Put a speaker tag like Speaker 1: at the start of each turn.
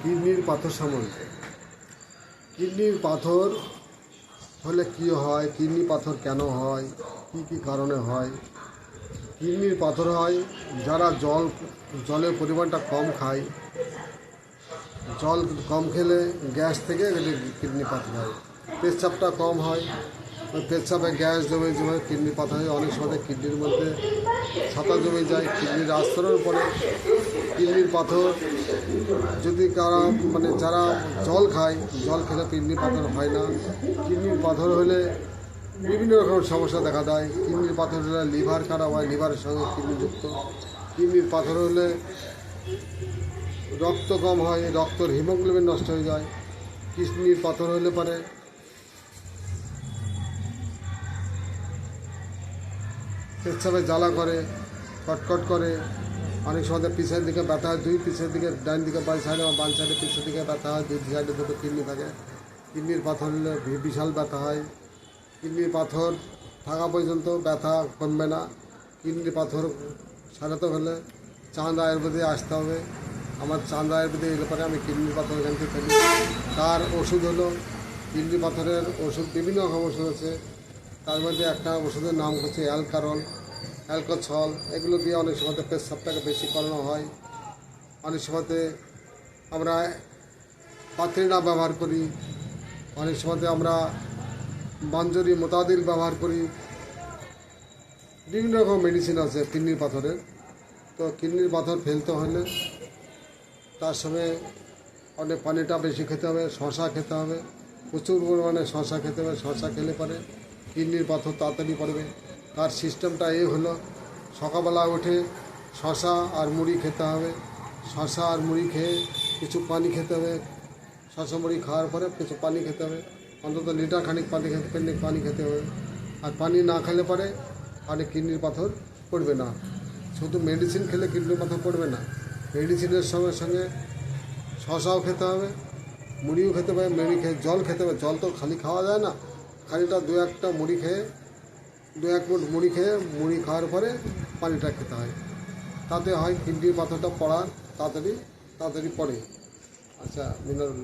Speaker 1: কিডনির পাথর সম্বন্ধে। কিডনির পাথর হলে কী হয়, কিডনি পাথর কেন হয়, কী কী কারণে হয়। কিডনির পাথর হয় যারা জলের পরিমাণটা কম খায়, জল কম খেলে গ্যাস থেকে কিডনি পাথর হয়। পেচ্ছাপটা কম হয়, ওই পেচ্ছাপে গ্যাস জমে জমে কিডনি পাথর হয়। অনেক সময় কিডনির মধ্যে ছাতা জমে যায়, কিডনির আস্তরণ পড়ে। কিডনির পাথর যদি যারা জল খায়, জল খেলে কিডনি পাথর হয় না। কিডনির পাথর হলে বিভিন্ন রকম সমস্যা দেখা দেয়। কিডনির পাথর হলে লিভার খারাপ হয়, লিভারের সঙ্গে কিডনিযুক্ত। কিডনির পাথর হলে রক্ত কম হয়, রক্তর হিমোগ্লোবিন নষ্ট হয়ে যায়। কিডনির পাথর হলে পরে পেচ্ছাপে জ্বালা করে, কটকট করে। অনেক সময় পিছের দিকে ব্যথা হয়, দুই পিছের দিকে, ডান দিকে বাই সাইডে বা বাম সাইডে পিছের দিকে ব্যথা হয়। দুই সাইডে দুটো কিডনি থাকে। কিডনির পাথর হলে বিশাল ব্যথা হয়। কিডনির পাথর থাকা পর্যন্ত ব্যথা কমবে না। কিডনির পাথর সারাতে হলে চাঁদ আয়ুর্বেদে আসতে হবে। আমার চাঁদ আয়ুর্বেদে এলে পরে আমি কিডনির পাথর এখান থেকে ফেলি। তার ওষুধ হলো, কিডনি পাথরের ওষুধ বিভিন্ন রকম ওষুধ আছে। তার মধ্যে একটা ওষুধের নাম হচ্ছে অ্যালকারল, অ্যালকোছল। এগুলো দিয়ে অনেক সময়তে পেচ্ছাপটাকে বেশি করানো হয়। অনেক সময়তে আমরা পাত্রিনা ব্যবহার করি, অনেক সময়তে আমরা মাঞ্জরি মোতাদিল ব্যবহার করি। বিভিন্ন রকম মেডিসিন আছে কিডনির পাথরের। তো কিডনির পাথর ফেলতে হলে তার সঙ্গে অনেক পানিটা বেশি খেতে হবে, শশা খেতে হবে, প্রচুর পরিমাণে শশা খেতে হবে। শশা খেলে পরে কিডনির পাথর তাড়াতাড়ি পড়বে। তার সিস্টেমটা এই হলো, সকালবেলা উঠে শশা আর মুড়ি খেতে হবে। শশা আর মুড়ি খেয়ে কিছু পানি খেতে হবে। শশা মুড়ি খাওয়ার পরে কিছু পানি খেতে হবে, অন্তত লিটার খানিক পানি খেতে হবে। আর পানি না খেলে পরে অনেক কিডনির পাথর পড়বে না। শুধু মেডিসিন খেলে কিডনির পাথর পড়বে না, মেডিসিনের সঙ্গে সঙ্গে শশাও খেতে হবে, মুড়িও খেতে হবে। মুড়ি খেয়ে জল খেতে হবে। জল তো খালি খাওয়া যায় না, খালিটা দু এক মুঠ মুড়ি খেয়ে, মুড়ি খাওয়ার পরে পানিটা খেতে হয়। তাতে হয় কিডনির পাথরটা পড়ার তাড়াতাড়ি পড়ে। আচ্ছা, মিনারেল